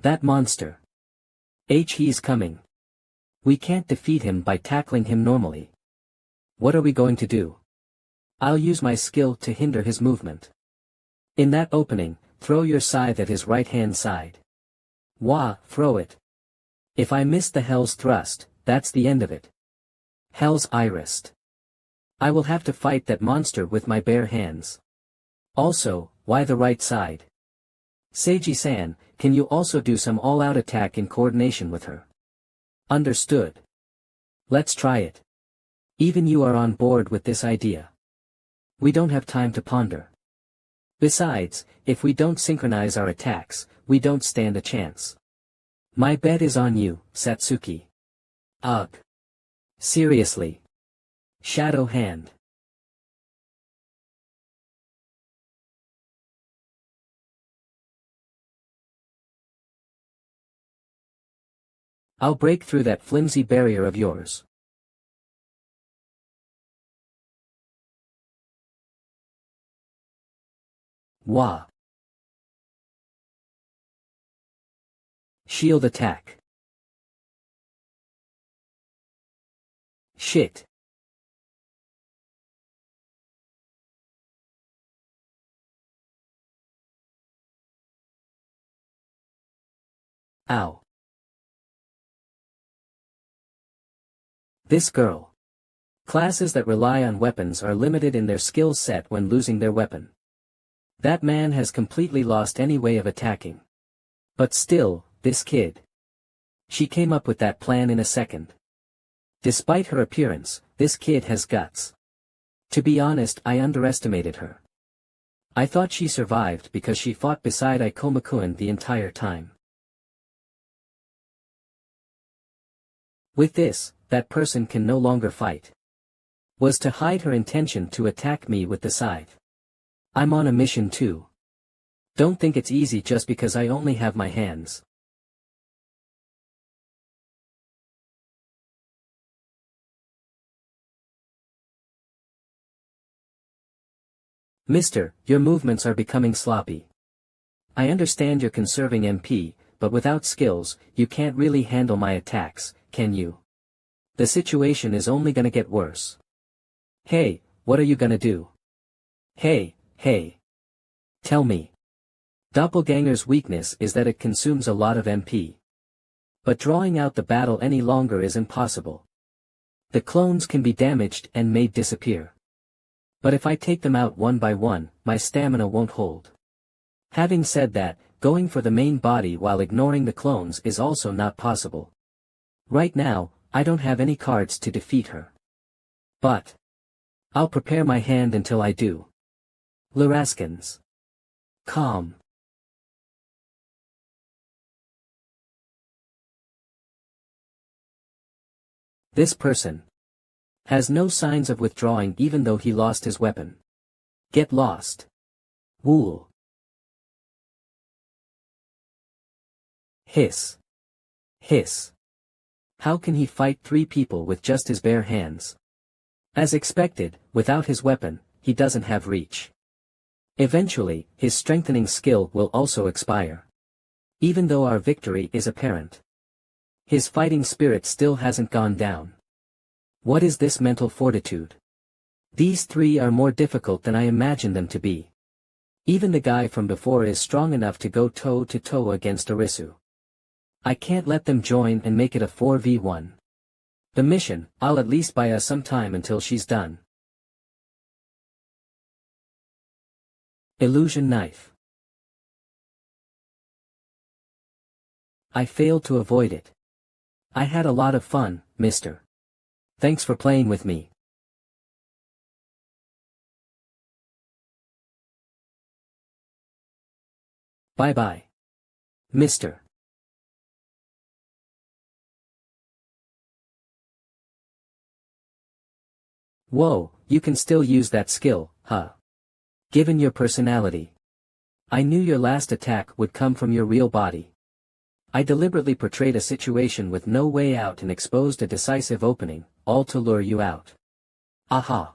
That monster. He's coming. We can't defeat him by tackling him normally. What are we going to do? I'll use my skill to hinder his movement. In that opening, throw your scythe at his right-hand side. Wah, throw it. If I miss the Hell's Thrust, that's the end of it. Hell's Irist. I will have to fight that monster with my bare hands. Also, why the right side? Seiji-san, can you also do some all-out attack in coordination with her? Understood. Let's try it. Even you are on board with this idea. We don't have time to ponder. Besides, if we don't synchronize our attacks, we don't stand a chance. My bet is on you, Satsuki. Ugh. Seriously. Shadow Hand. I'll break through that flimsy barrier of yours. Wah. Shield attack. Shit. Ow. This girl. Classes that rely on weapons are limited in their skill set when losing their weapon. That man has completely lost any way of attacking. But still, this kid. She came up with that plan in a second. Despite her appearance, this kid has guts. To be honest, I underestimated her. I thought she survived because she fought beside Ikomakuen the entire time. With this, that person can no longer fight. Was to hide her intention to attack me with the scythe. I'm on a mission too. Don't think it's easy just because I only have my hands. Mister, your movements are becoming sloppy. I understand you're conserving MP, but without skills, you can't really handle my attacks, can you? The situation is only gonna get worse. Hey, what are you gonna do? Hey. Tell me. Doppelganger's weakness is that it consumes a lot of MP. But drawing out the battle any longer is impossible. The clones can be damaged and made disappear. But if I take them out one by one, my stamina won't hold. Having said that, going for the main body while ignoring the clones is also not possible. Right now, I don't have any cards to defeat her. But I'll prepare my hand until I do. Luraskins. Calm. This person has no signs of withdrawing even though he lost his weapon. Get lost. Wool. Hiss. Hiss. How can he fight 3 people with just his bare hands? As expected, without his weapon, he doesn't have reach. Eventually, his strengthening skill will also expire. Even though our victory is apparent. His fighting spirit still hasn't gone down. What is this mental fortitude? These 3 are more difficult than I imagined them to be. Even the guy from before is strong enough to go toe-to-toe against Arisu. I can't let them join and make it a 4v1. The mission, I'll at least buy us some time until she's done. Illusion knife. I failed to avoid it. I had a lot of fun, mister. Thanks for playing with me. Bye-bye. Mister. Whoa, you can still use that skill, huh? Given your personality. I knew your last attack would come from your real body. I deliberately portrayed a situation with no way out and exposed a decisive opening, all to lure you out. Aha.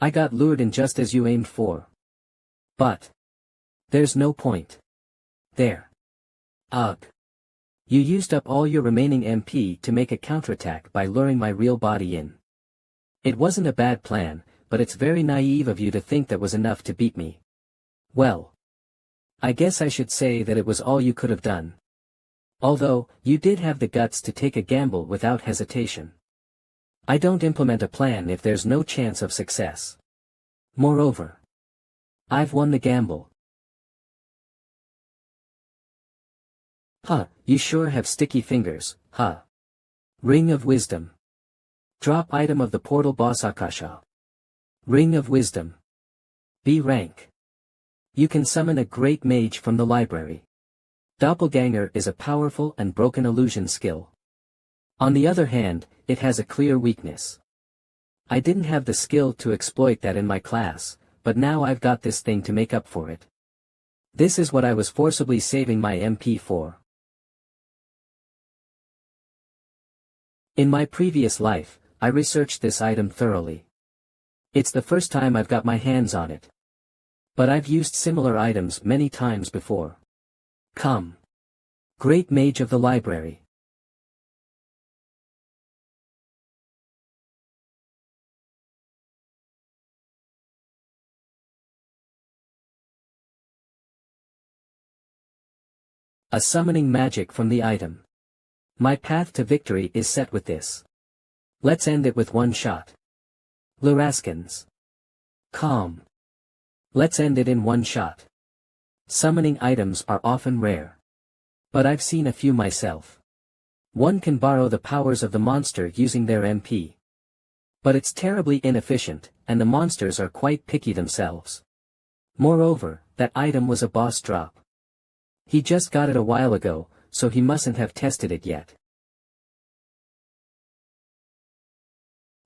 I got lured in just as you aimed for. But there's no point. There. Ugh. You used up all your remaining MP to make a counterattack by luring my real body in. It wasn't a bad plan, but it's very naive of you to think that was enough to beat me. Well, I guess I should say that it was all you could have done. Although, you did have the guts to take a gamble without hesitation. I don't implement a plan if there's no chance of success. Moreover, I've won the gamble. Huh, you sure have sticky fingers, huh? Ring of Wisdom. Drop item of the portal boss Akasha. Ring of Wisdom. B rank. You can summon a great mage from the library. Doppelganger is a powerful and broken illusion skill. On the other hand, it has a clear weakness. I didn't have the skill to exploit that in my class, but now I've got this thing to make up for it. This is what I was forcibly saving my MP for. In my previous life, I researched this item thoroughly. It's the first time I've got my hands on it. But I've used similar items many times before. Come. Great Mage of the Library. A summoning magic from the item. My path to victory is set with this. Let's end it with one shot. Luraskins. Calm. Let's end it in one shot. Summoning items are often rare. But I've seen a few myself. One can borrow the powers of the monster using their MP. But it's terribly inefficient, and the monsters are quite picky themselves. Moreover, that item was a boss drop. He just got it a while ago, so he mustn't have tested it yet.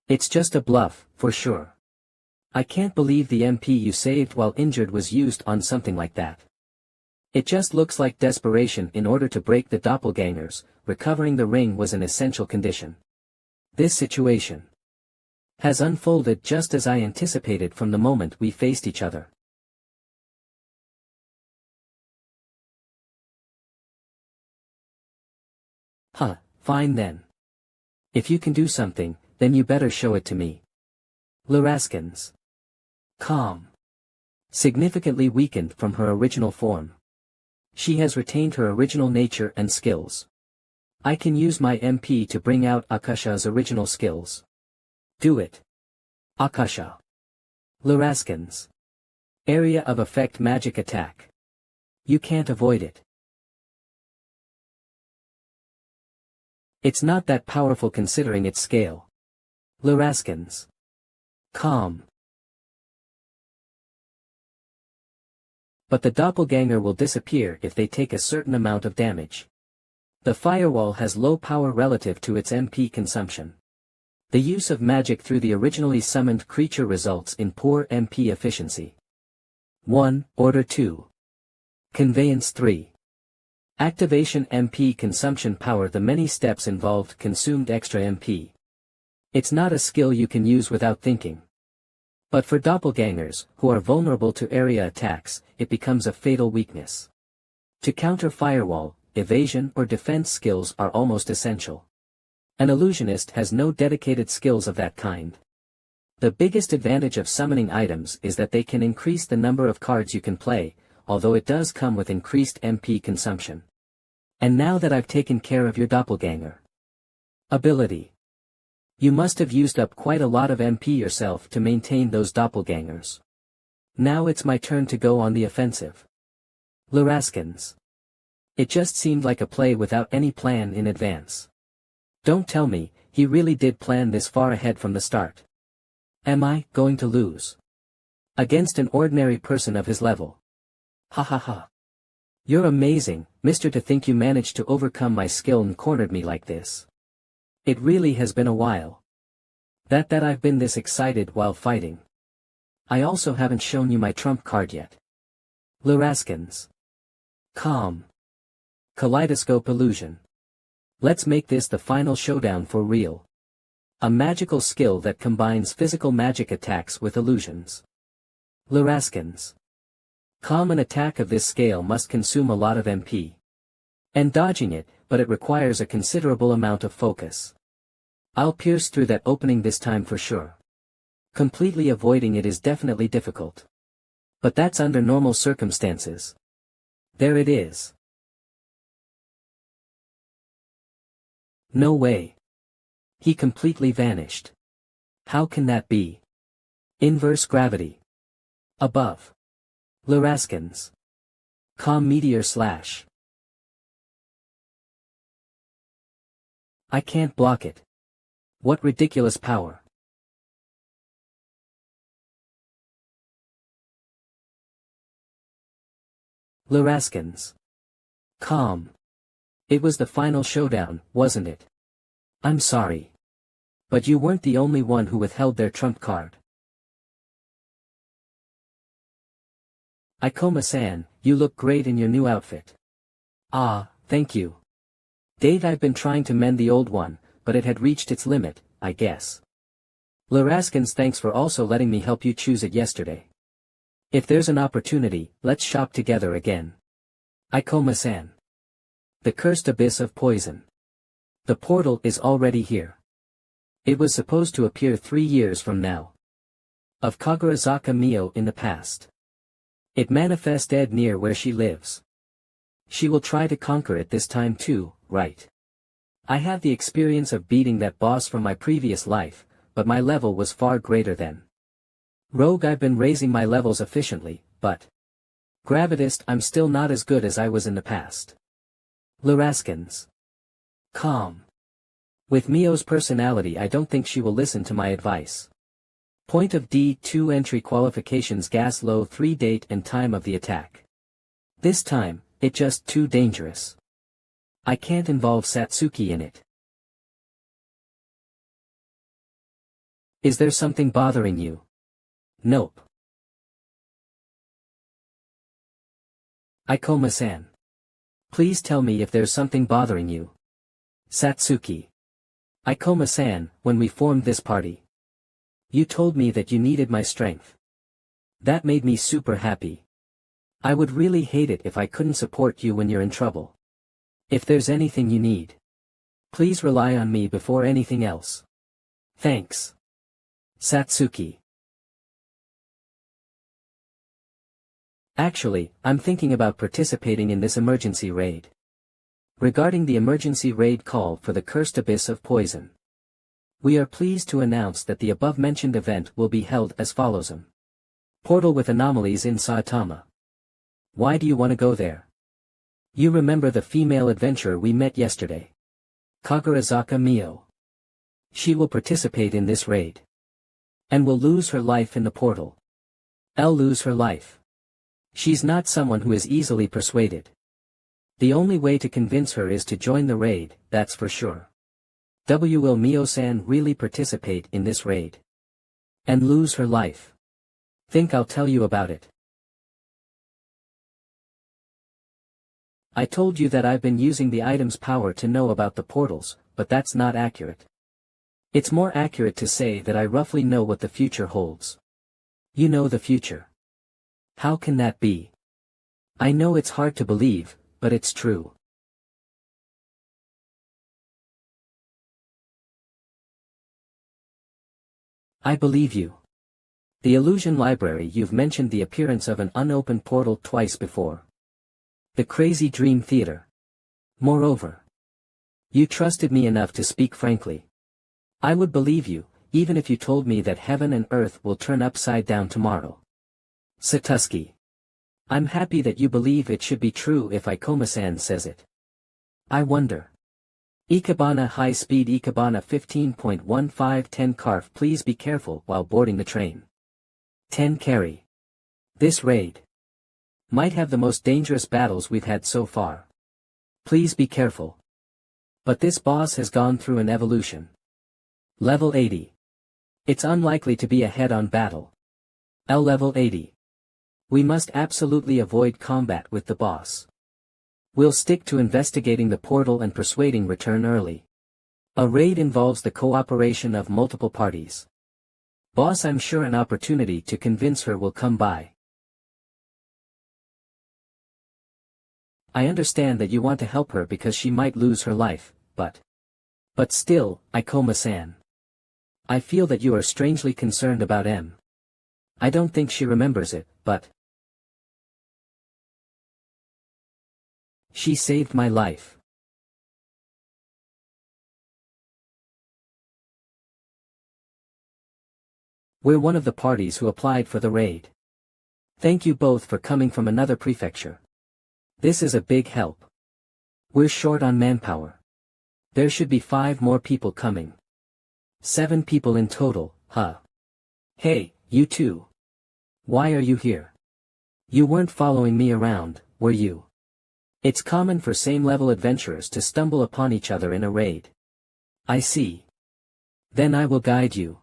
It's just a bluff, for sure. I can't believe the MP you saved while injured was used on something like that. It just looks like desperation in order to break the doppelgangers. Recovering the ring was an essential condition. This situation has unfolded just as I anticipated from the moment we faced each other. Huh, fine then. If you can do something, then you better show it to me. Luraskins. Calm. Significantly weakened from her original form. She has retained her original nature and skills. I can use my MP to bring out Akasha's original skills. Do it. Akasha. Luraskins. Area of effect magic attack. You can't avoid it. It's not that powerful considering its scale. Luraskins. Calm. But the doppelganger will disappear if they take a certain amount of damage. The firewall has low power relative to its MP consumption. The use of magic through the originally summoned creature results in poor MP efficiency. 1. Order 2. Conveyance 3. Activation MP consumption power. The many steps involved consumed extra MP. It's not a skill you can use without thinking. But for doppelgangers, who are vulnerable to area attacks, it becomes a fatal weakness. To counter firewall, evasion or defense skills are almost essential. An illusionist has no dedicated skills of that kind. The biggest advantage of summoning items is that they can increase the number of cards you can play, although it does come with increased MP consumption. And now that I've taken care of your doppelganger ability, you must have used up quite a lot of MP yourself to maintain those doppelgangers. Now it's my turn to go on the offensive. Luraskins. It just seemed like a play without any plan in advance. Don't tell me, he really did plan this far ahead from the start. Am I going to lose against an ordinary person of his level? Ha ha ha. You're amazing, mister, to think you managed to overcome my skill and cornered me like this. It really has been a while that I've been this excited while fighting. I also haven't shown you my trump card yet. Luraskins. Calm. Kaleidoscope illusion. Let's make this the final showdown for real. A magical skill that combines physical magic attacks with illusions. Luraskins. Calm. An attack of this scale must consume a lot of MP. And dodging it, but it requires a considerable amount of focus. I'll pierce through that opening this time for sure. Completely avoiding it is definitely difficult. But that's under normal circumstances. There it is. No way. He completely vanished. How can that be? Inverse gravity. Above. Laraskins. Calm meteor slash. I can't block it. What ridiculous power. Laraskins. Calm. It was the final showdown, wasn't it? I'm sorry. But you weren't the only one who withheld their trump card. Ikoma-san, you look great in your new outfit. Ah, thank you. Date, I've been trying to mend the old one, but it had reached its limit, I guess. Laraskins, thanks for also letting me help you choose it yesterday. If there's an opportunity, let's shop together again. Ikoma-san. The cursed abyss of poison. The portal is already here. It was supposed to appear 3 years from now. Of Kagurazaka Mio in the past. It manifested near where she lives. She will try to conquer it this time too, right? I have the experience of beating that boss from my previous life, but my level was far greater then. Rogue, I've been raising my levels efficiently, but Gravitist, I'm still not as good as I was in the past. Laraskins. Calm. With Mio's personality, I don't think she will listen to my advice. Point of D2 entry qualifications, gas low 3 date and time of the attack. This time, it just too dangerous. I can't involve Satsuki in it. Is there something bothering you? Nope. Ikoma-san. Please tell me if there's something bothering you. Satsuki. Ikoma-san, when we formed this party, you told me that you needed my strength. That made me super happy. I would really hate it if I couldn't support you when you're in trouble. If there's anything you need, please rely on me before anything else. Thanks. Satsuki. Actually, I'm thinking about participating in this emergency raid. Regarding the emergency raid call for the cursed abyss of poison, we are pleased to announce that the above-mentioned event will be held as follows. Portal with anomalies in Saitama. Why do you want to go there? You remember the female adventurer we met yesterday? Kagurazaka Mio. She will participate in this raid. And will lose her life in the portal. I'll lose her life. She's not someone who is easily persuaded. The only way to convince her is to join the raid, that's for sure. Will Mio-san really participate in this raid? And lose her life? Think I'll tell you about it. I told you that I've been using the item's power to know about the portals, but that's not accurate. It's more accurate to say that I roughly know what the future holds. You know the future. How can that be? I know it's hard to believe, but it's true. I believe you. The illusion library, you've mentioned the appearance of an unopened portal twice before. The crazy dream theater. Moreover, you trusted me enough to speak frankly. I would believe you, even if you told me that heaven and earth will turn upside down tomorrow. Satuski. I'm happy that you believe it should be true if Ikoma-san says it. I wonder. Ikebana high speed Ikebana 15.15 10 Carf, please be careful while boarding the train. 10 carry. This raid might have the most dangerous battles we've had so far. Please be careful. But this boss has gone through an evolution. Level 80. It's unlikely to be a head-on battle. L level 80. We must absolutely avoid combat with the boss. We'll stick to investigating the portal and persuading return early. A raid involves the cooperation of multiple parties. Boss, I'm sure an opportunity to convince her will come by. I understand that you want to help her because she might lose her life, but still, Ikoma-san. I feel that you are strangely concerned about M. I don't think she remembers it, but she saved my life. We're one of the parties who applied for the raid. Thank you both for coming from another prefecture. This is a big help. We're short on manpower. There should be 5 more people coming. 7 people in total, huh? Hey, you two. Why are you here? You weren't following me around, were you? It's common for same-level adventurers to stumble upon each other in a raid. I see. Then I will guide you.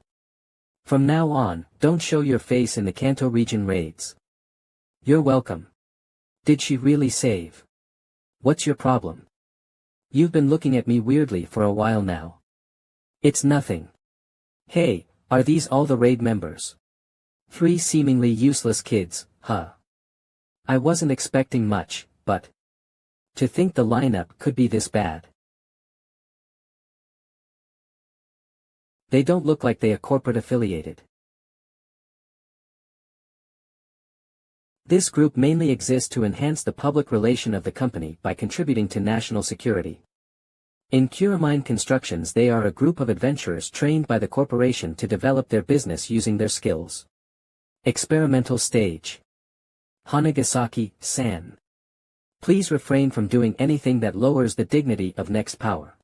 From now on, don't show your face in the Kanto region raids. You're welcome. Did she really save? What's your problem? You've been looking at me weirdly for a while now. It's nothing. Hey, are these all the raid members? 3 seemingly useless kids, huh? I wasn't expecting much, but to think the lineup could be this bad. They don't look like they are corporate affiliated. This group mainly exists to enhance the public relation of the company by contributing to national security. In Kuramine Constructions, they are a group of adventurers trained by the corporation to develop their business using their skills. Experimental stage. Hanagasaki-san. Please refrain from doing anything that lowers the dignity of next power.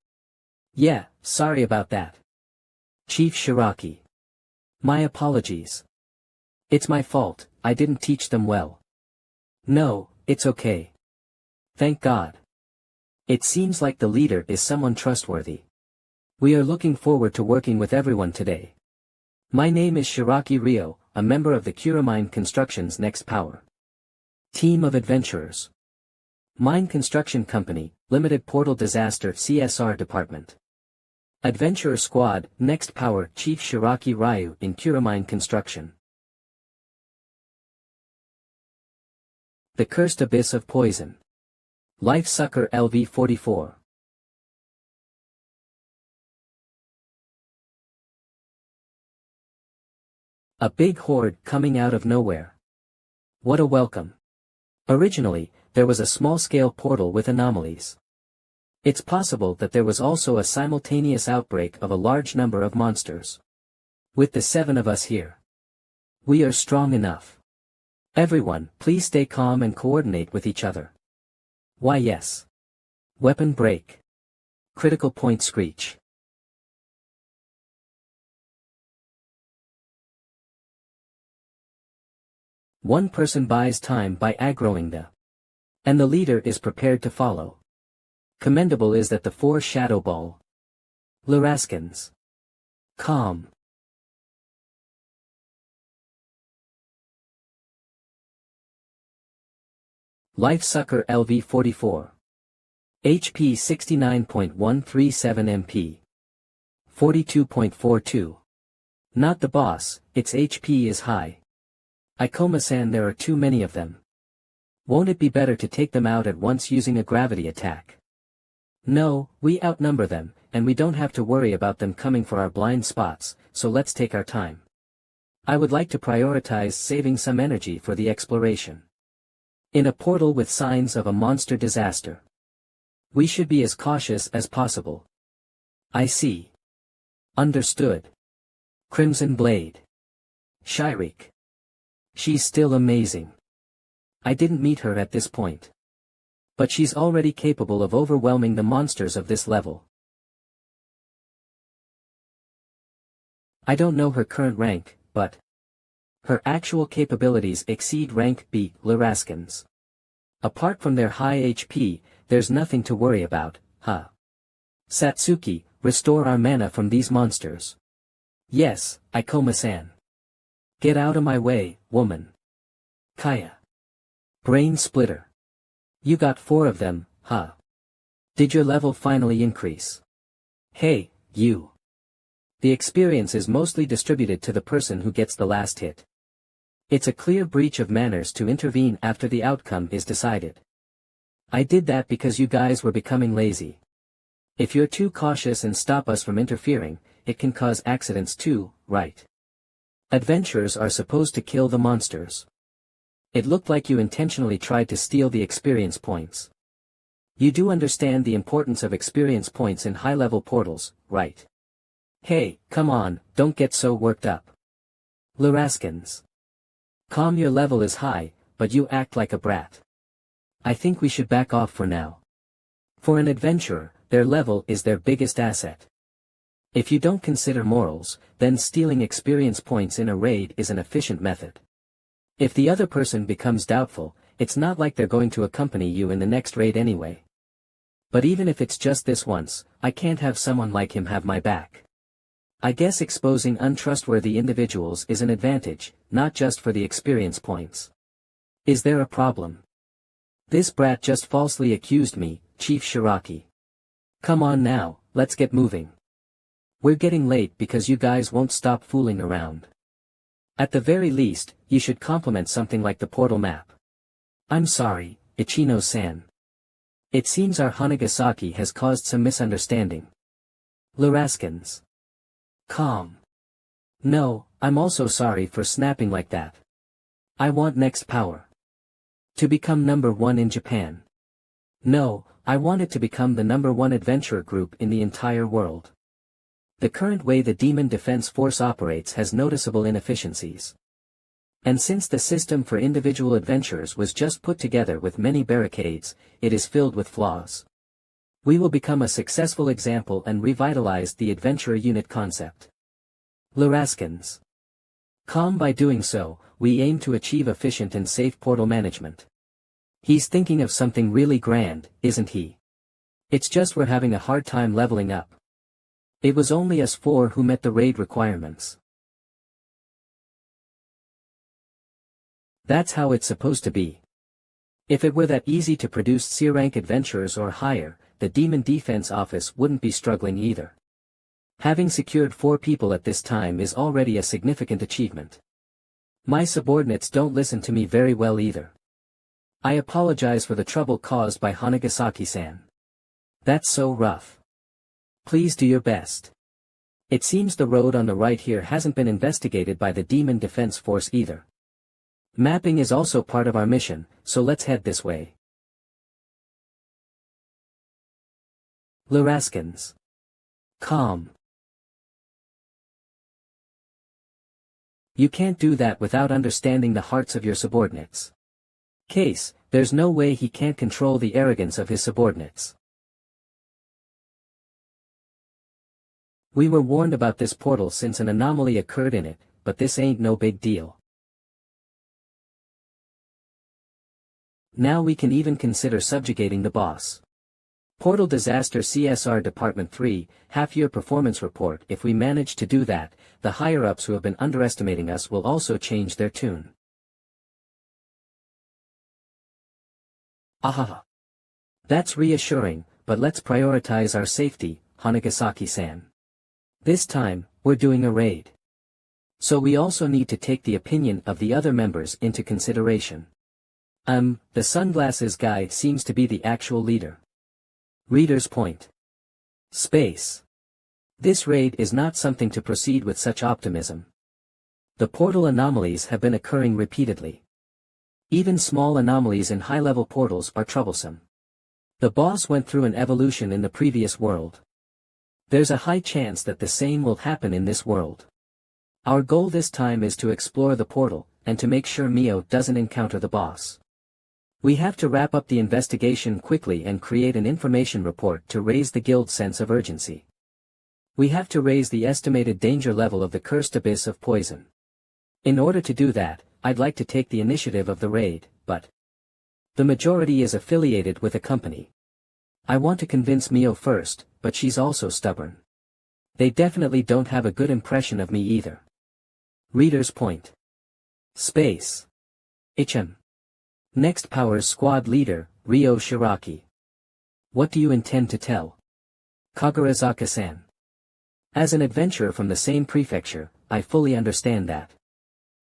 Yeah, sorry about that. Chief Shiraki. My apologies. It's my fault, I didn't teach them well. No, it's okay. Thank God. It seems like the leader is someone trustworthy. We are looking forward to working with everyone today. My name is Shiraki Ryo, a member of the Kuramine Constructions Next Power Team of Adventurers. Mine Construction Company, Limited Portal Disaster CSR Department. Adventurer Squad, Next Power Chief Shiraki Ryu in Kuramine Construction. The Cursed Abyss of Poison. Life Sucker LV-44. A big horde coming out of nowhere. What a welcome. Originally, there was a small-scale portal with anomalies. It's possible that there was also a simultaneous outbreak of a large number of monsters. With the 7 of us here, we are strong enough. Everyone, please stay calm and coordinate with each other. Why yes. Weapon break. Critical point screech. One person buys time by aggroing and the leader is prepared to follow. Commendable is that the 4 Shadow Ball Laraskins. Calm. Life Sucker LV-44. HP 69.137 MP. 42.42. Not the boss, its HP is high. Ikoma-san, there are too many of them. Won't it be better to take them out at once using a gravity attack? No, we outnumber them, and we don't have to worry about them coming for our blind spots, so let's take our time. I would like to prioritize saving some energy for the exploration. In a portal with signs of a monster disaster. We should be as cautious as possible. I see. Understood. Crimson Blade. Shirik. She's still amazing. I didn't meet her at this point. But she's already capable of overwhelming the monsters of this level. I don't know her current rank, but her actual capabilities exceed rank B Laraskins. Apart from their high HP, there's nothing to worry about, huh? Satsuki, restore our mana from these monsters. Yes, Ikoma-san. Get out of my way, woman. Kaya. Brain Splitter. You got 4 of them, huh? Did your level finally increase? Hey, you. The experience is mostly distributed to the person who gets the last hit. It's a clear breach of manners to intervene after the outcome is decided. I did that because you guys were becoming lazy. If you're too cautious and stop us from interfering, it can cause accidents too, right? Adventurers are supposed to kill the monsters. It looked like you intentionally tried to steal the experience points. You do understand the importance of experience points in high-level portals, right? Hey, come on, don't get so worked up. Luraskins. Calm, your level is high, but you act like a brat. I think we should back off for now. For an adventurer, their level is their biggest asset. If you don't consider morals, then stealing experience points in a raid is an efficient method. If the other person becomes doubtful, it's not like they're going to accompany you in the next raid anyway. But even if it's just this once, I can't have someone like him have my back. I guess exposing untrustworthy individuals is an advantage, not just for the experience points. Is there a problem? This brat just falsely accused me, Chief Shiraki. Come on now, let's get moving. We're getting late because you guys won't stop fooling around. At the very least, you should compliment something like the portal map. I'm sorry, Ichino-san. It seems our Hanagasaki has caused some misunderstanding. Luraskins. Calm. No, I'm also sorry for snapping like that. I want next power. To become #1 in Japan. No, I want it to become the #1 adventurer group in the entire world. The current way the Demon Defense Force operates has noticeable inefficiencies. And since the system for individual adventurers was just put together with many barricades, it is filled with flaws. We will become a successful example and revitalize the adventurer unit concept. Luraskins. Calm. By doing so, we aim to achieve efficient and safe portal management. He's thinking of something really grand, isn't he? It's just we're having a hard time leveling up. It was only us 4 who met the raid requirements. That's how it's supposed to be. If it were that easy to produce C-rank adventurers or higher, the Demon Defense Office wouldn't be struggling either. Having secured 4 people at this time is already a significant achievement. My subordinates don't listen to me very well either. I apologize for the trouble caused by Hanagasaki-san. That's so rough. Please do your best. It seems the road on the right here hasn't been investigated by the Demon Defense Force either. Mapping is also part of our mission, so let's head this way. Luraskins. Calm. You can't do that without understanding the hearts of your subordinates. Case, there's no way he can't control the arrogance of his subordinates. We were warned about this portal since an anomaly occurred in it, but this ain't no big deal. Now we can even consider subjugating the boss. Portal Disaster CSR Department 3, half-year performance report. If we manage to do that, the higher-ups who have been underestimating us will also change their tune. Ahaha. That's reassuring, but let's prioritize our safety, Hanagasaki-san. This time, we're doing a raid. So we also need to take the opinion of the other members into consideration. The sunglasses guy seems to be the actual leader. Reader's point. Space. This raid is not something to proceed with such optimism. The portal anomalies have been occurring repeatedly. Even small anomalies in high-level portals are troublesome. The boss went through an evolution in the previous world. There's a high chance that the same will happen in this world. Our goal this time is to explore the portal, and to make sure Mio doesn't encounter the boss. We have to wrap up the investigation quickly and create an information report to raise the guild's sense of urgency. We have to raise the estimated danger level of the cursed abyss of poison. In order to do that, I'd like to take the initiative of the raid, but the majority is affiliated with a company. I want to convince Mio first, but she's also stubborn. They definitely don't have a good impression of me either. Reader's point. Space. HM. Next Powers Squad Leader, Ryo Shiraki. What do you intend to tell Kagarazaka-san? As an adventurer from the same prefecture, I fully understand that.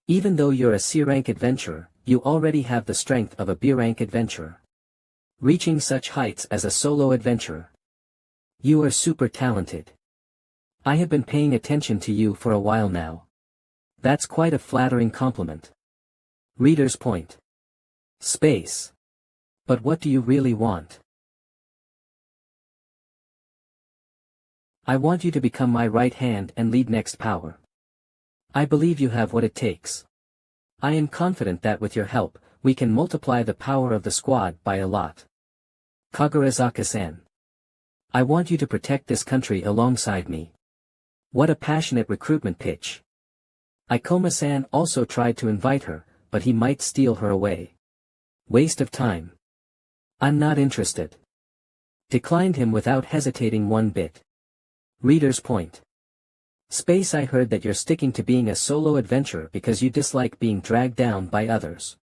Even though you're a C-rank adventurer, you already have the strength of a B-rank adventurer. Reaching such heights as a solo adventurer. You are super talented. I have been paying attention to you for a while now. That's quite a flattering compliment. Reader's point. Space. But what do you really want? I want you to become my right hand and lead next power. I believe you have what it takes. I am confident that with your help, we can multiply the power of the squad by a lot. Kagurazoka-san. I want you to protect this country alongside me. What a passionate recruitment pitch. Ikoma-san also tried to invite her, but he might steal her away. Waste of time. I'm not interested. Declined him without hesitating one bit. Reader's point. Space. I heard that you're sticking to being a solo adventurer because you dislike being dragged down by others.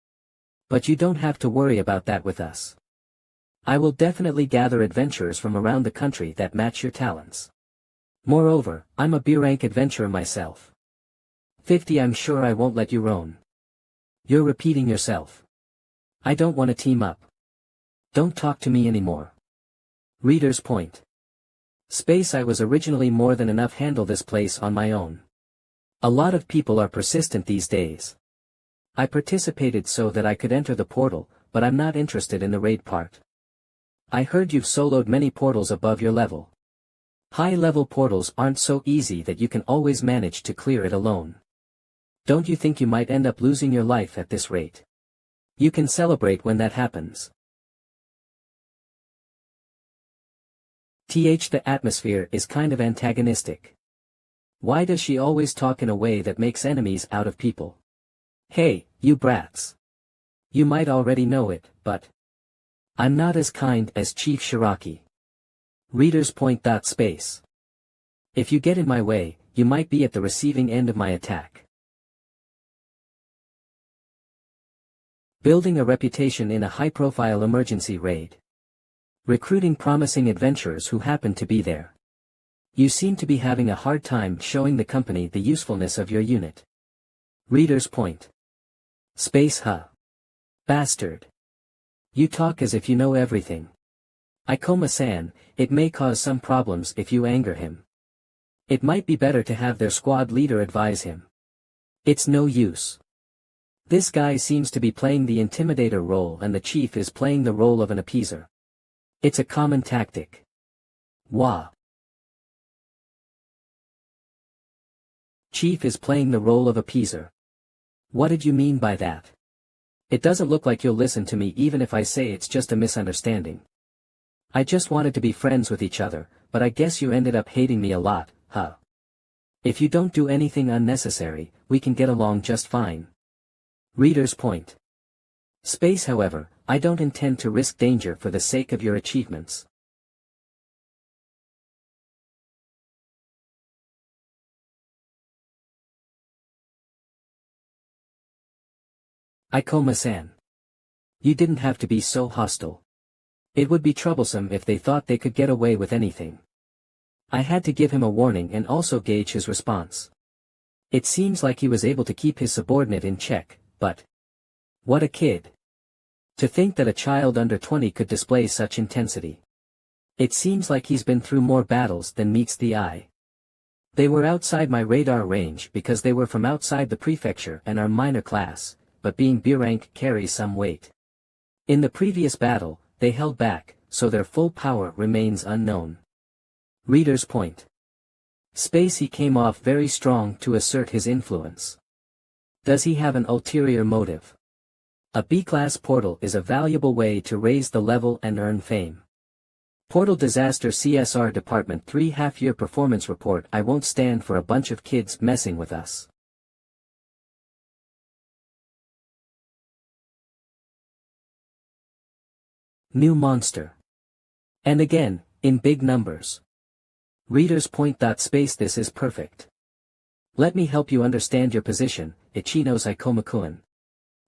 But you don't have to worry about that with us. I will definitely gather adventurers from around the country that match your talents. Moreover, I'm a B-rank adventurer myself. 50. I'm sure I won't let you roam. You're repeating yourself. I don't want to team up. Don't talk to me anymore. Reader's point. Space. I was originally more than enough handle this place on my own. A lot of people are persistent these days. I participated so that I could enter the portal, but I'm not interested in the raid part. I heard you've soloed many portals above your level. High-level portals aren't so easy that you can always manage to clear it alone. Don't you think you might end up losing your life at this rate? You can celebrate when that happens. The atmosphere is kind of antagonistic. Why does she always talk in a way that makes enemies out of people? Hey, you brats. You might already know it, but I'm not as kind as Chief Shiraki. Reader's point. Space. If you get in my way, you might be at the receiving end of my attack. Building a reputation in a high-profile emergency raid. Recruiting promising adventurers who happen to be there. You seem to be having a hard time showing the company the usefulness of your unit. Reader's point. Space. Bastard. You talk as if you know everything. Ikoma-san, it may cause some problems if you anger him. It might be better to have their squad leader advise him. It's no use. This guy seems to be playing the intimidator role and the chief is playing the role of an appeaser. It's a common tactic. Wah. Chief is playing the role of appeaser. What did you mean by that? It doesn't look like you'll listen to me even if I say it's just a misunderstanding. I just wanted to be friends with each other, but I guess you ended up hating me a lot, huh? If you don't do anything unnecessary, we can get along just fine. Reader's point. Space. However, I don't intend to risk danger for the sake of your achievements. Ikoma-san. You didn't have to be so hostile. It would be troublesome if they thought they could get away with anything. I had to give him a warning and also gauge his response. It seems like he was able to keep his subordinate in check, but what a kid. To think that a child under 20 could display such intensity. It seems like he's been through more battles than meets the eye. They were outside my radar range because they were from outside the prefecture and are minor class, but being B-rank carries some weight. In the previous battle, they held back, so their full power remains unknown. Reader's point. Space. He came off very strong to assert his influence. Does he have an ulterior motive? A B-class portal is a valuable way to raise the level and earn fame. Portal Disaster CSR Department 3 half-year performance report. I won't stand for a bunch of kids messing with us. New monster. And again, in big numbers. Reader's point. Space. This is perfect. Let me help you understand your position, Ichino's Ikoma-kun.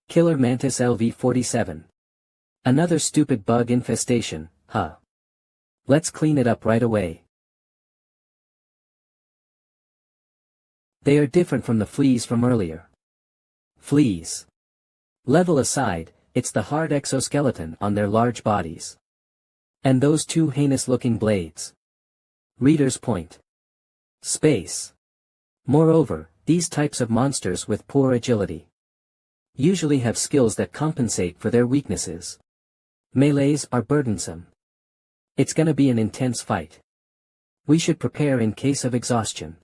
Killer Mantis LV-47. Another stupid bug infestation, huh? Let's clean it up right away. They are different from the fleas from earlier. Fleas. Level aside, it's the hard exoskeleton on their large bodies. And those two heinous-looking blades. Reader's point. Space. Moreover, these types of monsters with poor agility usually have skills that compensate for their weaknesses. Melees are burdensome. It's gonna be an intense fight. We should prepare in case of exhaustion.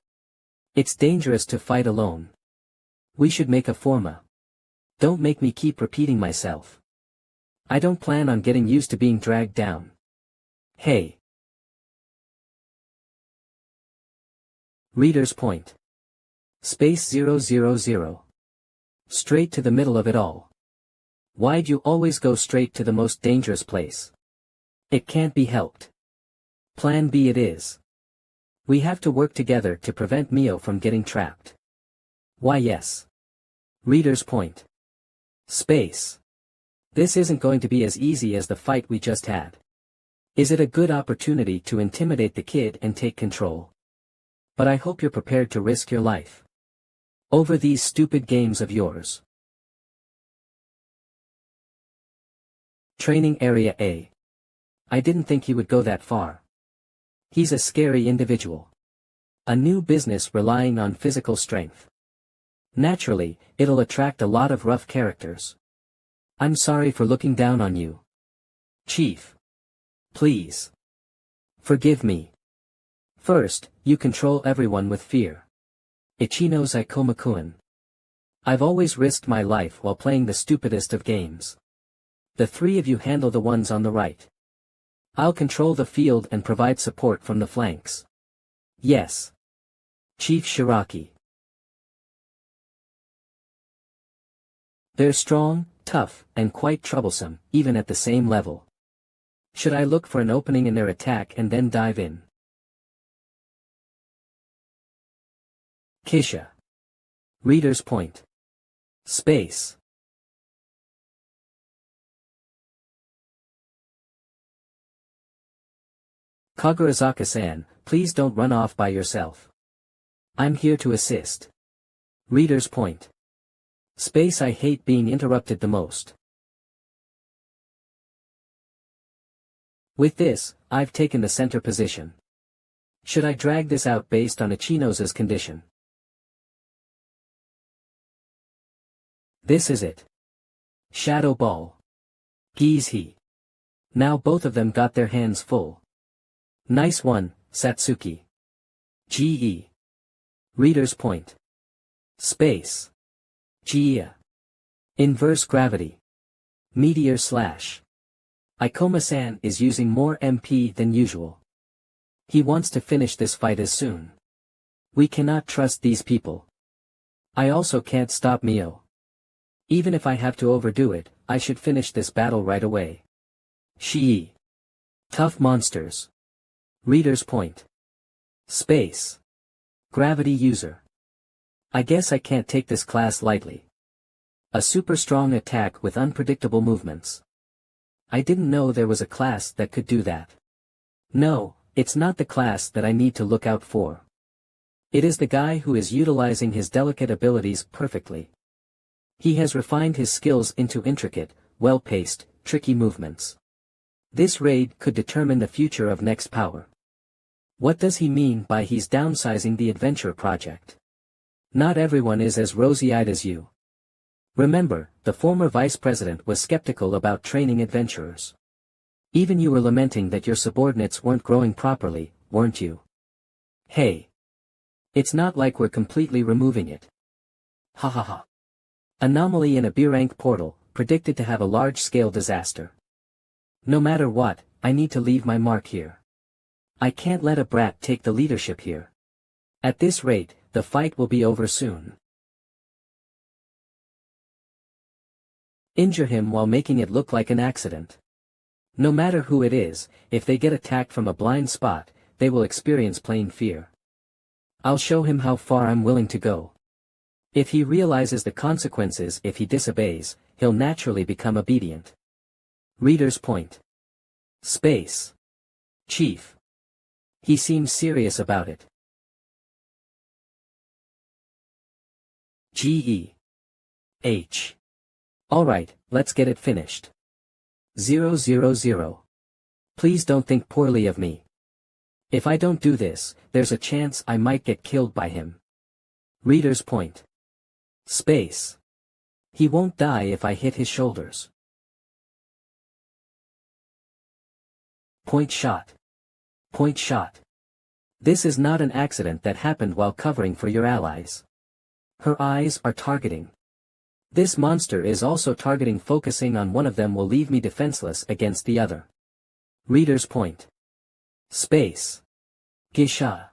It's dangerous to fight alone. We should make a forma. Don't make me keep repeating myself. I don't plan on getting used to being dragged down. Hey. Reader's point. Space 000. Straight to the middle of it all. Why'd you always go straight to the most dangerous place? It can't be helped. Plan B it is. We have to work together to prevent Mio from getting trapped. Why yes. Reader's point. Space. This isn't going to be as easy as the fight we just had. Is it a good opportunity to intimidate the kid and take control? But I hope you're prepared to risk your life over these stupid games of yours. Training Area A. I didn't think he would go that far. He's a scary individual. A new business relying on physical strength. Naturally, it'll attract a lot of rough characters. I'm sorry for looking down on you, Chief. Please. Forgive me. First, you control everyone with fear. Ichino Ikomakuen. I've always risked my life while playing the stupidest of games. The three of you handle the ones on the right. I'll control the field and provide support from the flanks. Yes. Chief Shiraki. They're strong, tough, and quite troublesome, even at the same level. Should I look for an opening in their attack and then dive in? Kisha. Reader's point. Space. Kagurazaka-san, please don't run off by yourself. I'm here to assist. Reader's point. Space. I hate being interrupted the most. With this, I've taken the center position. Should I drag this out based on Ichino's condition? This is it. Shadow Ball. Geese. Now both of them got their hands full. Nice one, Satsuki. GE. Reader's point. Space. Gia. Inverse gravity. Meteor slash. Ikoma-san is using more MP than usual. He wants to finish this fight as soon. We cannot trust these people. I also can't stop Mio. Even if I have to overdo it, I should finish this battle right away. Shii. Tough monsters. Reader's point. Space. Gravity user. I guess I can't take this class lightly. A super strong attack with unpredictable movements. I didn't know there was a class that could do that. No, it's not the class that I need to look out for. It is the guy who is utilizing his delicate abilities perfectly. He has refined his skills into intricate, well-paced, tricky movements. This raid could determine the future of Next Power. What does he mean by he's downsizing the adventure project? Not everyone is as rosy-eyed as you. Remember, the former vice president was skeptical about training adventurers. Even you were lamenting that your subordinates weren't growing properly, weren't you? Hey. It's not like we're completely removing it. Ha ha ha. Anomaly in a B-rank portal, predicted to have a large-scale disaster. No matter what, I need to leave my mark here. I can't let a brat take the leadership here. At this rate, the fight will be over soon. Injure him while making it look like an accident. No matter who it is, if they get attacked from a blind spot, they will experience plain fear. I'll show him how far I'm willing to go. If he realizes the consequences if he disobeys, he'll naturally become obedient. Reader's point. Space. Chief. He seems serious about it. GE. H. Alright, let's get it finished. 000. Please don't think poorly of me. If I don't do this, there's a chance I might get killed by him. Reader's point. Space. He won't die if I hit his shoulders. Point shot. Point shot. This is not an accident that happened while covering for your allies. Her eyes are targeting. This monster is also targeting. Focusing on one of them will leave me defenseless against the other. Reader's point. Space. Gisha.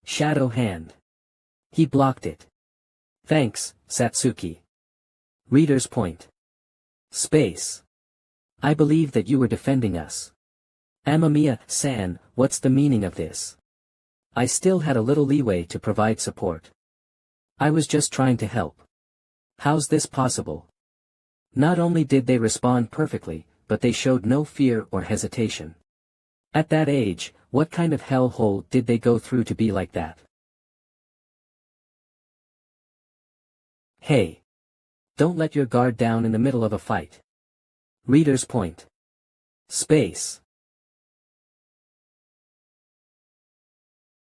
Shadow hand. He blocked it. Thanks, Satsuki. Reader's point. Space. I believe that you were defending us. Amamiya-san, what's the meaning of this? I still had a little leeway to provide support. I was just trying to help. How's this possible? Not only did they respond perfectly, but they showed no fear or hesitation. At that age, what kind of hellhole did they go through to be like that? Hey! Don't let your guard down in the middle of a fight. Reader's point. Space.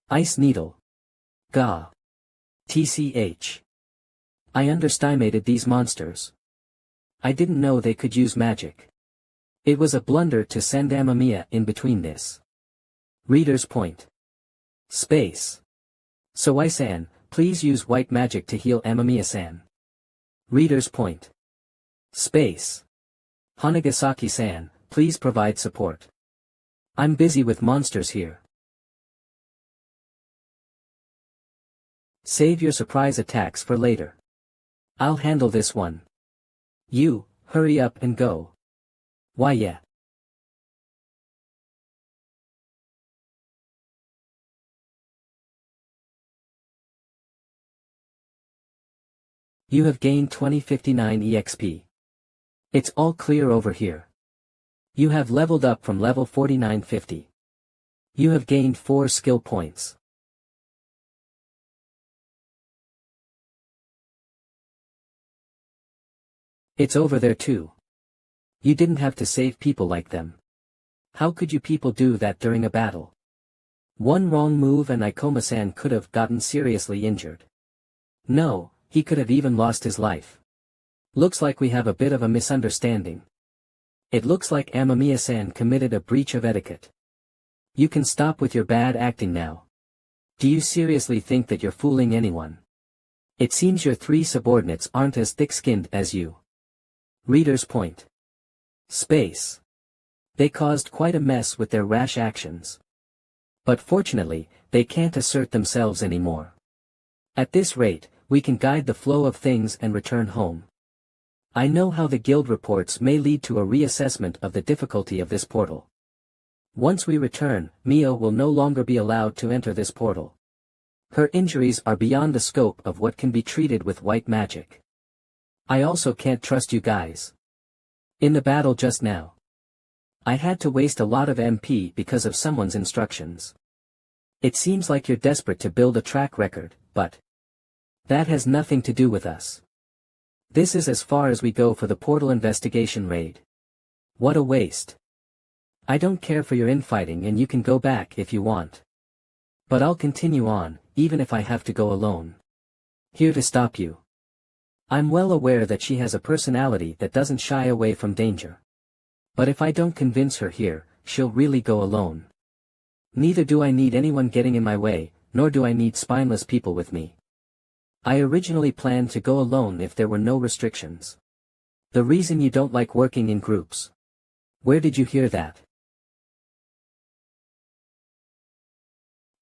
Ice needle. Ga. TCH. I underestimated these monsters. I didn't know they could use magic. It was a blunder to send Amamiya in between this. Reader's point. Space. So I-san, please use white magic to heal Amamiya-san. Reader's point. Space. Hanagasaki-san, please provide support. I'm busy with monsters here. Save your surprise attacks for later. I'll handle this one. You, hurry up and go. Why yeah. You have gained 2059 EXP. It's all clear over here. You have leveled up from level 4950. You have gained 4 skill points. It's over there too. You didn't have to save people like them. How could you people do that during a battle? One wrong move and Ikoma-san could have gotten seriously injured. No, he could have even lost his life. Looks like we have a bit of a misunderstanding. It looks like Amamiya-san committed a breach of etiquette. You can stop with your bad acting now. Do you seriously think that you're fooling anyone? It seems your 3 subordinates aren't as thick-skinned as you. Reader's point. Space. They caused quite a mess with their rash actions. But fortunately, they can't assert themselves anymore. At this rate, we can guide the flow of things and return home. I know how the guild reports may lead to a reassessment of the difficulty of this portal. Once we return, Mio will no longer be allowed to enter this portal. Her injuries are beyond the scope of what can be treated with white magic. I also can't trust you guys. In the battle just now, I had to waste a lot of MP because of someone's instructions. It seems like you're desperate to build a track record, but that has nothing to do with us. This is as far as we go for the portal investigation raid. What a waste. I don't care for your infighting and you can go back if you want. But I'll continue on, even if I have to go alone. Here to stop you. I'm well aware that she has a personality that doesn't shy away from danger. But if I don't convince her here, she'll really go alone. Neither do I need anyone getting in my way, nor do I need spineless people with me. I originally planned to go alone if there were no restrictions. The reason you don't like working in groups. Where did you hear that?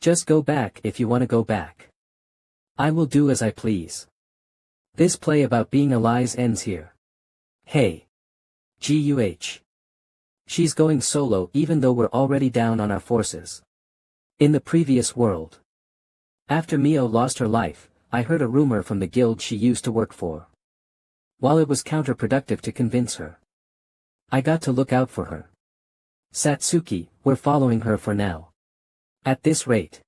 Just go back if you want to go back. I will do as I please. This play about being allies ends here. Hey. GUH. She's going solo even though we're already down on our forces. In the previous world. After Mio lost her life, I heard a rumor from the guild she used to work for. While it was counterproductive to convince her, I got to look out for her. Satsuki, we're following her for now. At this rate,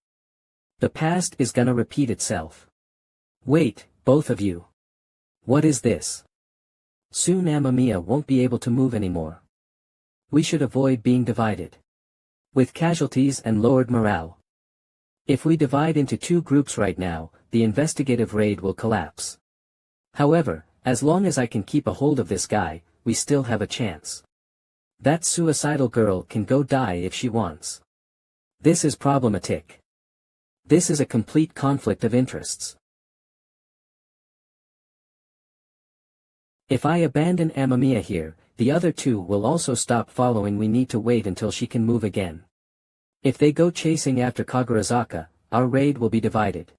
the past is gonna repeat itself. Wait, Both of you. What is this? Soon Amamiya won't be able to move anymore. We should avoid being divided. With casualties and lowered morale. If we divide into two groups right now, the investigative raid will collapse. However, as long as I can keep a hold of this guy, we still have a chance. That suicidal girl can go die if she wants. This is problematic. This is a complete conflict of interests. If I abandon Amamiya here, the other two will also stop following. We need to wait until she can move again. If they go chasing after Kagurazaka, our raid will be divided.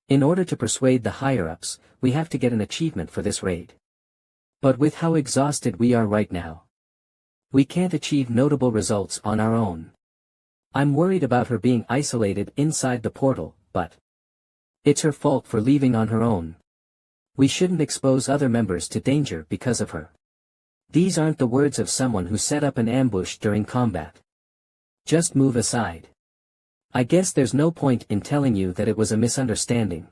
In order to persuade the higher-ups, we have to get an achievement for this raid. But with how exhausted we are right now, we can't achieve notable results on our own. I'm worried about her being isolated inside the portal, but it's her fault for leaving on her own. We shouldn't expose other members to danger because of her. These aren't the words of someone who set up an ambush during combat. Just move aside. I guess there's no point in telling you that it was a misunderstanding.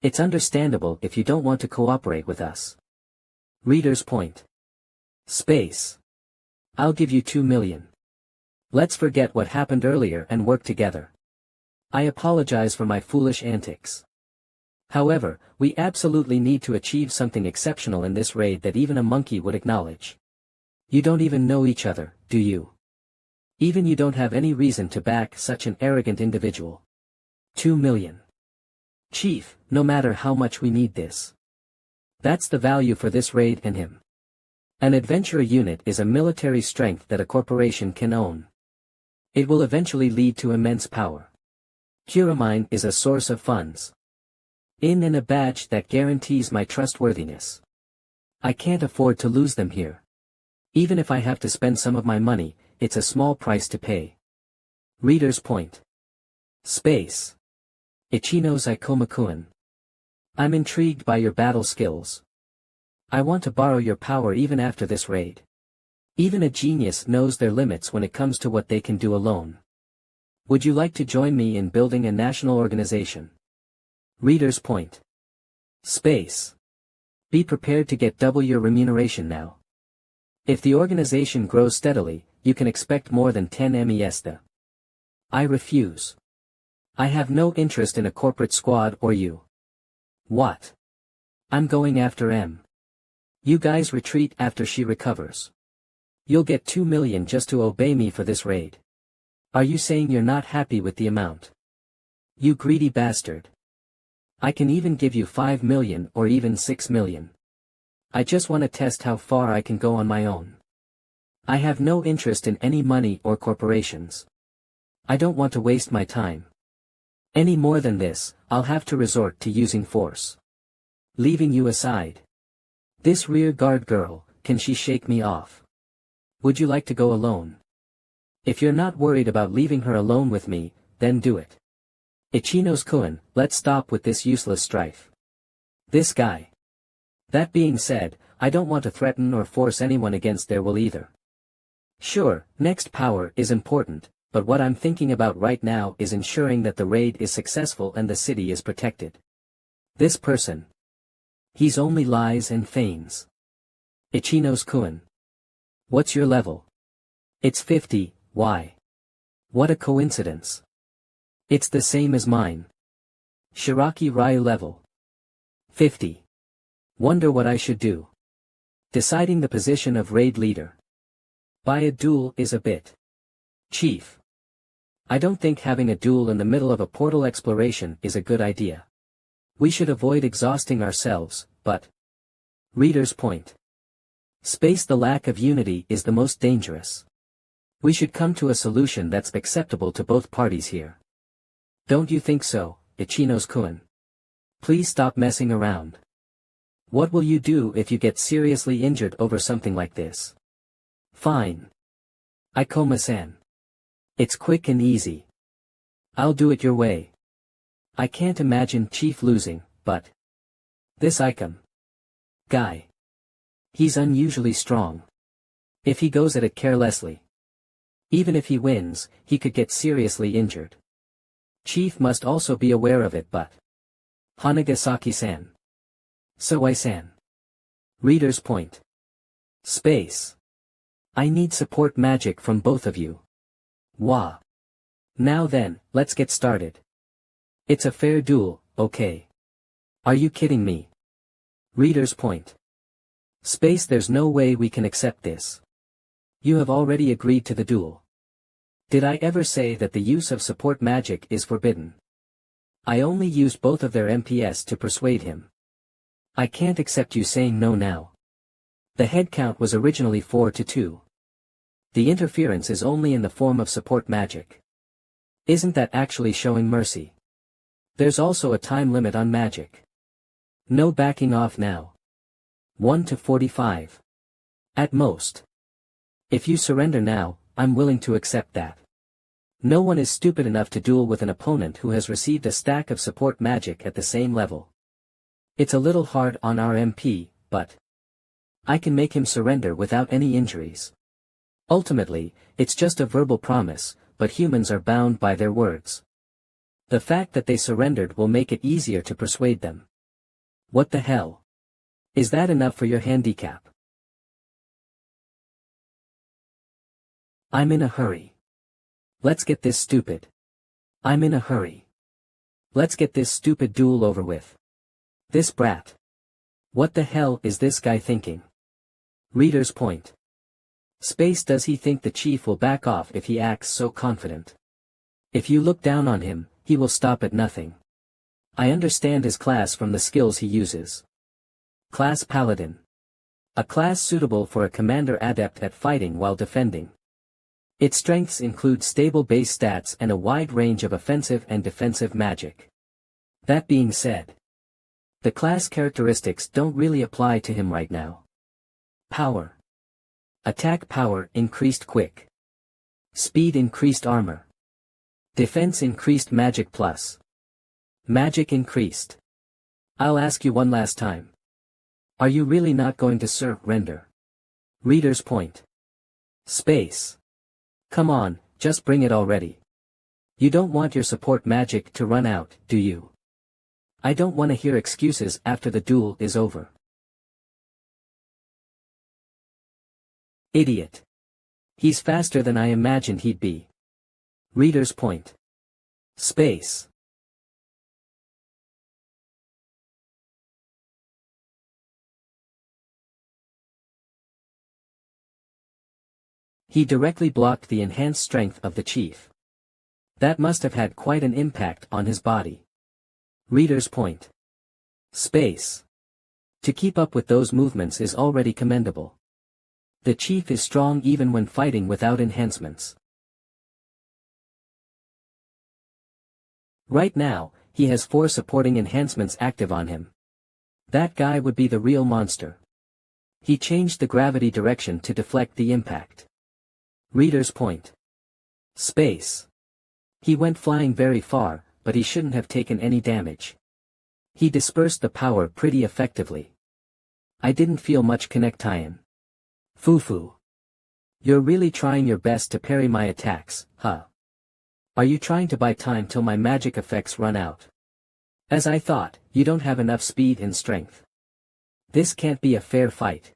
It's understandable if you don't want to cooperate with us. Reader's point. Space. I'll give you 2 million. Let's forget what happened earlier and work together. I apologize for my foolish antics. However, we absolutely need to achieve something exceptional in this raid that even a monkey would acknowledge. You don't even know each other, do you? Even you don't have any reason to back such an arrogant individual. 2 million. Chief, no matter how much we need this. That's the value for this raid and him. An adventurer unit is a military strength that a corporation can own. It will eventually lead to immense power. Curamine is a source of funds. And a badge that guarantees my trustworthiness. I can't afford to lose them here. Even if I have to spend some of my money, it's a small price to pay. Reader's point. Space. Ichino Zaikomakuen. I'm intrigued by your battle skills. I want to borrow your power even after this raid. Even a genius knows their limits when it comes to what they can do alone. Would you like to join me in building a national organization? Reader's point. Space. Be prepared to get double your remuneration now. If the organization grows steadily, you can expect more than 10 MESTA. I refuse. I have no interest in a corporate squad or you. What? I'm going after M. You guys retreat after she recovers. You'll get 2 million just to obey me for this raid. Are you saying you're not happy with the amount? You greedy bastard. I can even give you 5 million or even 6 million. I just want to test how far I can go on my own. I have no interest in any money or corporations. I don't want to waste my time. Any more than this, I'll have to resort to using force. Leaving you aside. This rear guard girl, can she shake me off? Would you like to go alone? If you're not worried about leaving her alone with me, then do it. Ichino's Kun, let's stop with this useless strife. This guy. That being said, I don't want to threaten or force anyone against their will either. Sure, next power is important, but what I'm thinking about right now is ensuring that the raid is successful and the city is protected. This person. He's only lies and feigns. Ichino's Kun. What's your level? It's 50, why? What a coincidence. It's the same as mine. Shiraki Ryu level. 50. Wonder what I should do. Deciding the position of raid leader. Buy a duel is a bit. Chief. I don't think having a duel in the middle of a portal exploration is a good idea. We should avoid exhausting ourselves, but. Reader's point. Space. The lack of unity is the most dangerous. We should come to a solution that's acceptable to both parties here. Don't you think so, Ichino's Kun? Please stop messing around. What will you do if you get seriously injured over something like this? Fine. Ikoma-san. It's quick and easy. I'll do it your way. I can't imagine Chief losing, but. This Icom. Guy. He's unusually strong. If he goes at it carelessly. Even if he wins, he could get seriously injured. Chief must also be aware of it, but. Hanagasaki-san. So I san. Reader's point. Space. I need support magic from both of you. Wah. Now then, let's get started. It's a fair duel, okay? Are you kidding me? Reader's point. Space, there's no way we can accept this. You have already agreed to the duel. Did I ever say that the use of support magic is forbidden? I only used both of their MPS to persuade him. I can't accept you saying no now. The head count was originally 4-2. The interference is only in the form of support magic. Isn't that actually showing mercy? There's also a time limit on magic. No backing off now. 1-45. At most. If you surrender now, I'm willing to accept that. No one is stupid enough to duel with an opponent who has received a stack of support magic at the same level. It's a little hard on our MP, but I can make him surrender without any injuries. Ultimately, it's just a verbal promise, but humans are bound by their words. The fact that they surrendered will make it easier to persuade them. What the hell? Is that enough for your handicap? I'm in a hurry. Let's get this stupid. I'm in a hurry. Let's get this stupid duel over with. This brat. What the hell is this guy thinking? Reader's point. Space, does he think the chief will back off if he acts so confident? If you look down on him, he will stop at nothing. I understand his class from the skills he uses. Class Paladin. A class suitable for a commander adept at fighting while defending. Its strengths include stable base stats and a wide range of offensive and defensive magic. That being said, the class characteristics don't really apply to him right now. Power. Attack power increased quick. Speed increased armor. Defense increased magic plus. Magic increased. I'll ask you one last time. Are you really not going to surrender? Reader's point. Space. Come on, just bring it already. You don't want your support magic to run out, do you? I don't want to hear excuses after the duel is over. Idiot. He's faster than I imagined he'd be. Reader's point. Space. He directly blocked the enhanced strength of the chief. That must have had quite an impact on his body. Reader's point. Space. To keep up with those movements is already commendable. The chief is strong even when fighting without enhancements. Right now, he has 4 supporting enhancements active on him. That guy would be the real monster. He changed the gravity direction to deflect the impact. Reader's point. Space. He went flying very far, but he shouldn't have taken any damage. He dispersed the power pretty effectively. I didn't feel much connectine. Foo-foo. You're really trying your best to parry my attacks, huh? Are you trying to buy time till my magic effects run out? As I thought, you don't have enough speed and strength. This can't be a fair fight.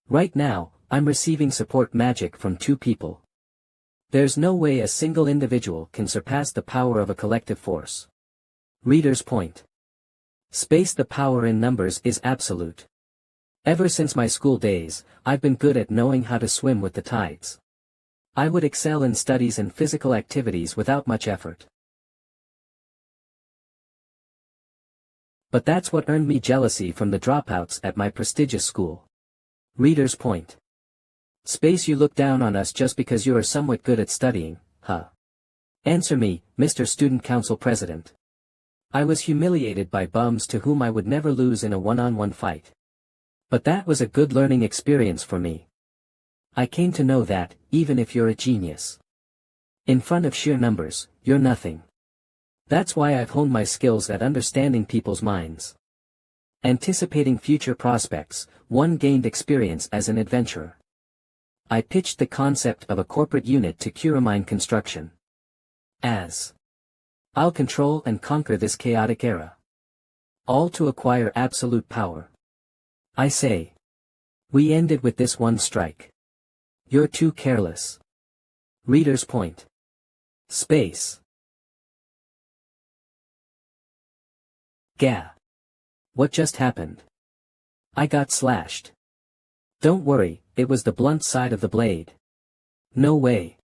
Right now, I'm receiving support magic from 2 people. There's no way a single individual can surpass the power of a collective force. Reader's point. Space, the power in numbers is absolute. Ever since my school days, I've been good at knowing how to swim with the tides. I would excel in studies and physical activities without much effort. But that's what earned me jealousy from the dropouts at my prestigious school. Reader's point. Space, you look down on us just because you are somewhat good at studying, huh? Answer me, Mr. Student Council President. I was humiliated by bums to whom I would never lose in a one-on-one fight. But that was a good learning experience for me. I came to know that, even if you're a genius, in front of sheer numbers, you're nothing. That's why I've honed my skills at understanding people's minds. Anticipating future prospects, one gained experience as an adventurer. I pitched the concept of a corporate unit to Curamine Construction. As I'll control and conquer this chaotic era. All to acquire absolute power. I say. We end it with this one strike. You're too careless. Reader's point. Space. Gah. What just happened? I got slashed. Don't worry, it was the blunt side of the blade. No way.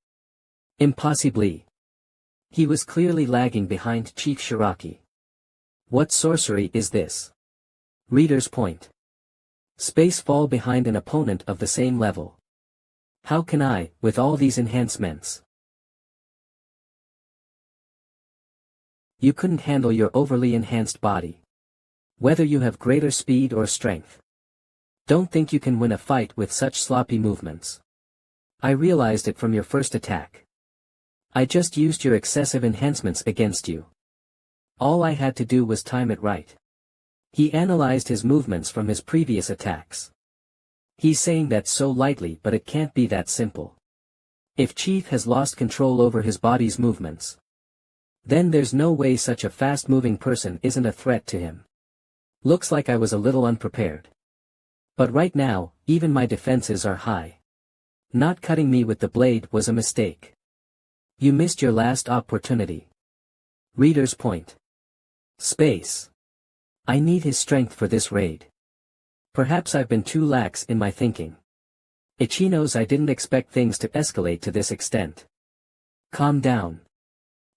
Impossibly. He was clearly lagging behind Chief Shiraki. What sorcery is this? Reader's point. Space fall behind an opponent of the same level. How can I, with all these enhancements? You couldn't handle your overly enhanced body. Whether you have greater speed or strength. Don't think you can win a fight with such sloppy movements. I realized it from your first attack. I just used your excessive enhancements against you. All I had to do was time it right. He analyzed his movements from his previous attacks. He's saying that so lightly, but it can't be that simple. If Chief has lost control over his body's movements, then there's no way such a fast-moving person isn't a threat to him. Looks like I was a little unprepared. But right now, even my defenses are high. Not cutting me with the blade was a mistake. You missed your last opportunity. Reader's point. Space. I need his strength for this raid. Perhaps I've been too lax in my thinking. Ichi knows I didn't expect things to escalate to this extent. Calm down.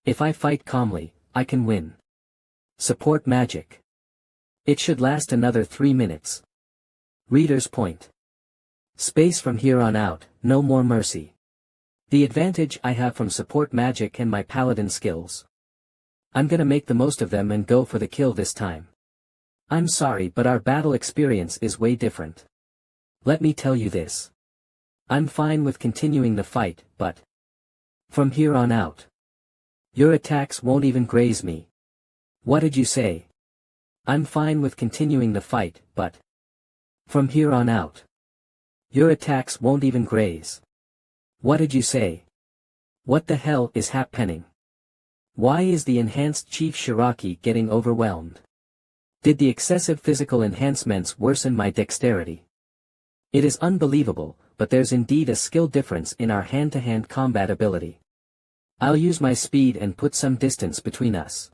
If I fight calmly, I can win. Support magic. It should last another 3 minutes. Reader's point. Space from here on out, no more mercy. The advantage I have from support magic and my paladin skills. I'm gonna make the most of them and go for the kill this time. I'm sorry, but our battle experience is way different. Let me tell you this. I'm fine with continuing the fight, but from here on out, your attacks won't even graze me. What did you say? I'm fine with continuing the fight, but from here on out, your attacks won't even graze. What did you say? What the hell is happening? Why is the enhanced Chief Shiraki getting overwhelmed? Did the excessive physical enhancements worsen my dexterity? It is unbelievable, but there's indeed a skill difference in our hand-to-hand combat ability. I'll use my speed and put some distance between us.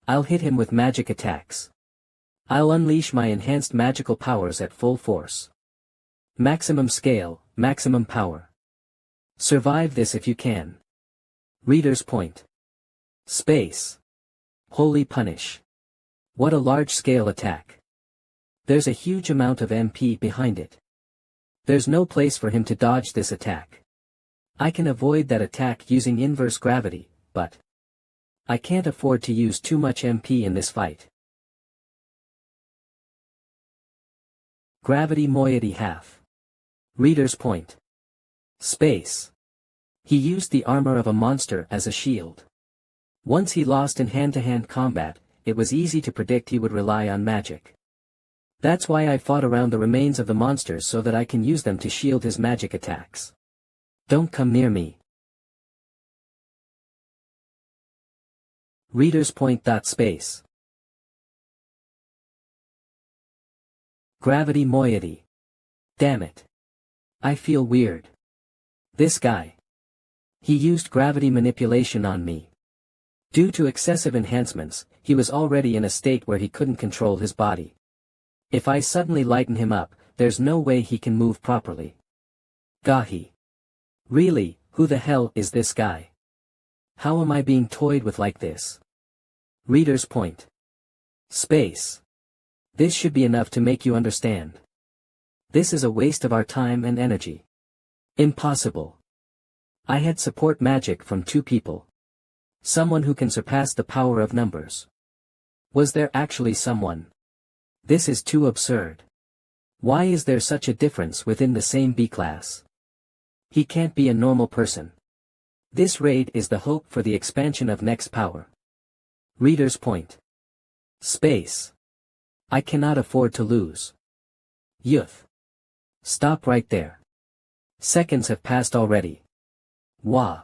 I'll hit him with magic attacks. I'll unleash my enhanced magical powers at full force. Maximum scale, maximum power. Survive this if you can. Reader's point. Space. Holy punish. What a large-scale attack. There's a huge amount of MP behind it. There's no place for him to dodge this attack. I can avoid that attack using inverse gravity, but I can't afford to use too much MP in this fight. Gravity moiety half. Reader's point. Space. He used the armor of a monster as a shield. Once he lost in hand-to-hand combat, it was easy to predict he would rely on magic. That's why I fought around the remains of the monsters so that I can use them to shield his magic attacks. Don't come near me. Reader's point. Space. Gravity moiety. Damn it. I feel weird. This guy. He used gravity manipulation on me. Due to excessive enhancements, he was already in a state where he couldn't control his body. If I suddenly lighten him up, there's no way he can move properly. Gahi. Really, who the hell is this guy? How am I being toyed with like this? Reader's point. Space. This should be enough to make you understand. This is a waste of our time and energy. Impossible. I had support magic from 2 people. Someone who can surpass the power of numbers. Was there actually someone? This is too absurd. Why is there such a difference within the same B-class? He can't be a normal person. This raid is the hope for the expansion of next power. Reader's point. Space. I cannot afford to lose. Youth. Stop right there. Seconds have passed already. Wah.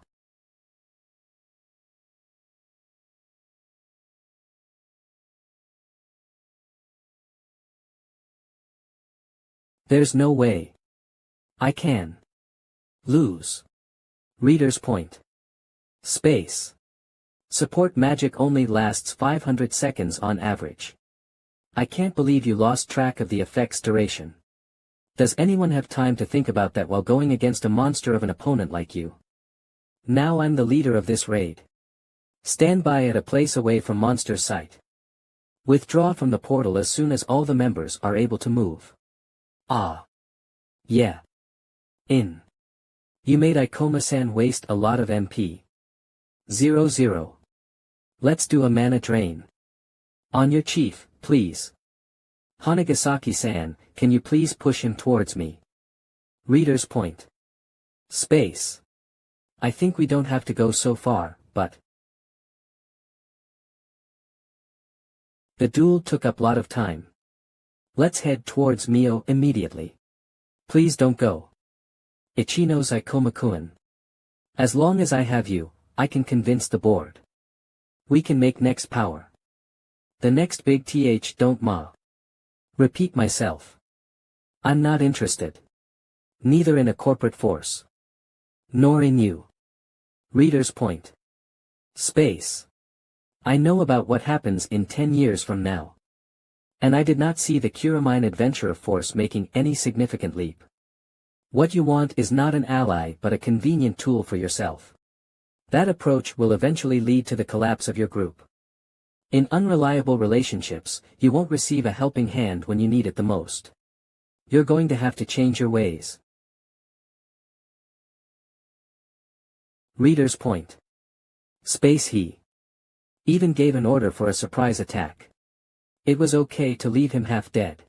There's no way I can lose. Reader's point. Space. Support magic only lasts 500 seconds on average. I can't believe you lost track of the effect's duration. Does anyone have time to think about that while going against a monster of an opponent like you? Now I'm the leader of this raid. Stand by at a place away from monster's sight. Withdraw from the portal as soon as all the members are able to move. Ah. Yeah. In. You made Ikoma-san waste a lot of MP. 00. Let's do a mana drain. On your chief, please. Hanagasaki-san, can you please push him towards me? Reader's point. Space. I think we don't have to go so far, but... The duel took up a lot of time. Let's head towards Mio immediately. Please don't go. Ichino's Ikoma-kun. As long as I have you, I can convince the board. We can make next power. The next big don't ma. Repeat myself. I'm not interested. Neither in a corporate force. Nor in you. Reader's point. Space. I know about what happens in 10 years from now. And I did not see the Kuramine Adventurer Force making any significant leap. What you want is not an ally but a convenient tool for yourself. That approach will eventually lead to the collapse of your group. In unreliable relationships, you won't receive a helping hand when you need it the most. You're going to have to change your ways. Reader's point. Space. He even gave an order for a surprise attack. It was okay to leave him half dead.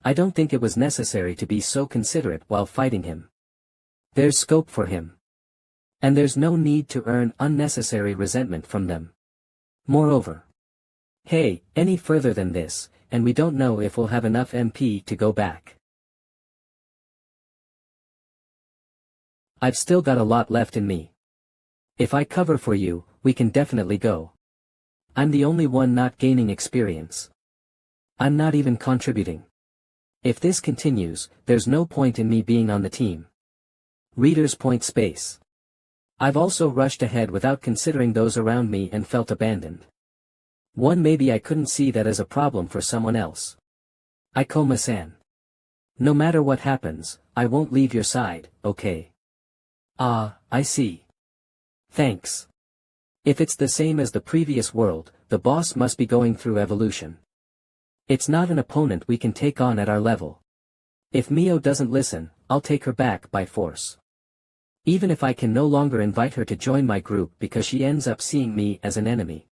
I don't think it was necessary to be so considerate while fighting him. There's scope for him. And there's no need to earn unnecessary resentment from them. Moreover, hey, any further than this, and we don't know if we'll have enough MP to go back. I've still got a lot left in me. If I cover for you, we can definitely go. I'm the only one not gaining experience. I'm not even contributing. If this continues, there's no point in me being on the team. Reader's point. Space. I've also rushed ahead without considering those around me and felt abandoned. Maybe I couldn't see that as a problem for someone else. Ikoma-san. No matter what happens, I won't leave your side, okay? Ah, I see. Thanks. If it's the same as the previous world, the boss must be going through evolution. It's not an opponent we can take on at our level. If Mio doesn't listen, I'll take her back by force. Even if I can no longer invite her to join my group because she ends up seeing me as an enemy.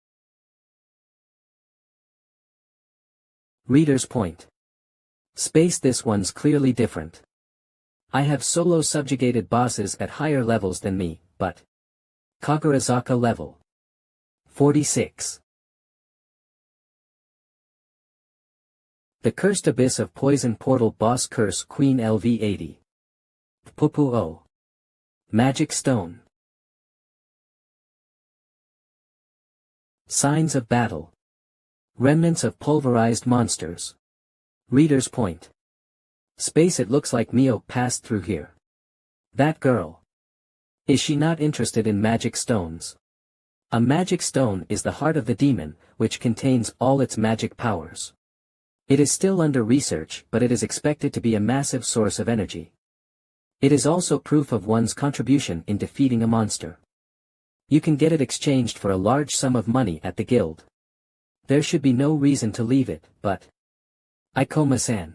Reader's point. Space. This one's clearly different. I have solo subjugated bosses at higher levels than me, but... Kagurazaka level. 46. The Cursed Abyss of Poison Portal Boss Curse Queen LV80. Pupu O. Magic Stone. Signs of Battle. Remnants of Pulverized Monsters. Reader's point. Space. It looks like Mio passed through here. That girl. Is she not interested in magic stones? A magic stone is the heart of the demon, which contains all its magic powers. It is still under research, but it is expected to be a massive source of energy. It is also proof of one's contribution in defeating a monster. You can get it exchanged for a large sum of money at the guild. There should be no reason to leave it, but... Ikoma-san.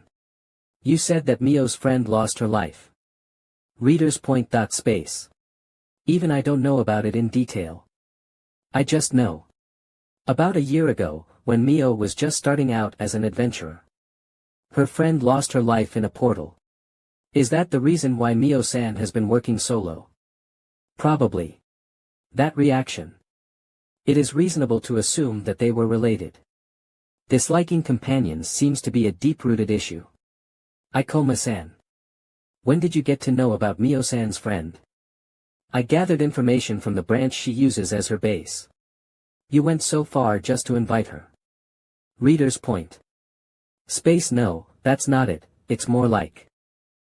You said that Mio's friend lost her life. Reader's point. Space. Even I don't know about it in detail. I just know. About a year ago, when Mio was just starting out as an adventurer. Her friend lost her life in a portal. Is that the reason why Mio-san has been working solo? Probably. That reaction. It is reasonable to assume that they were related. Disliking companions seems to be a deep-rooted issue. Ikoma-san. When did you get to know about Mio-san's friend? I gathered information from the branch she uses as her base. You went so far just to invite her. Reader's point. Space. No, that's not it. It's more like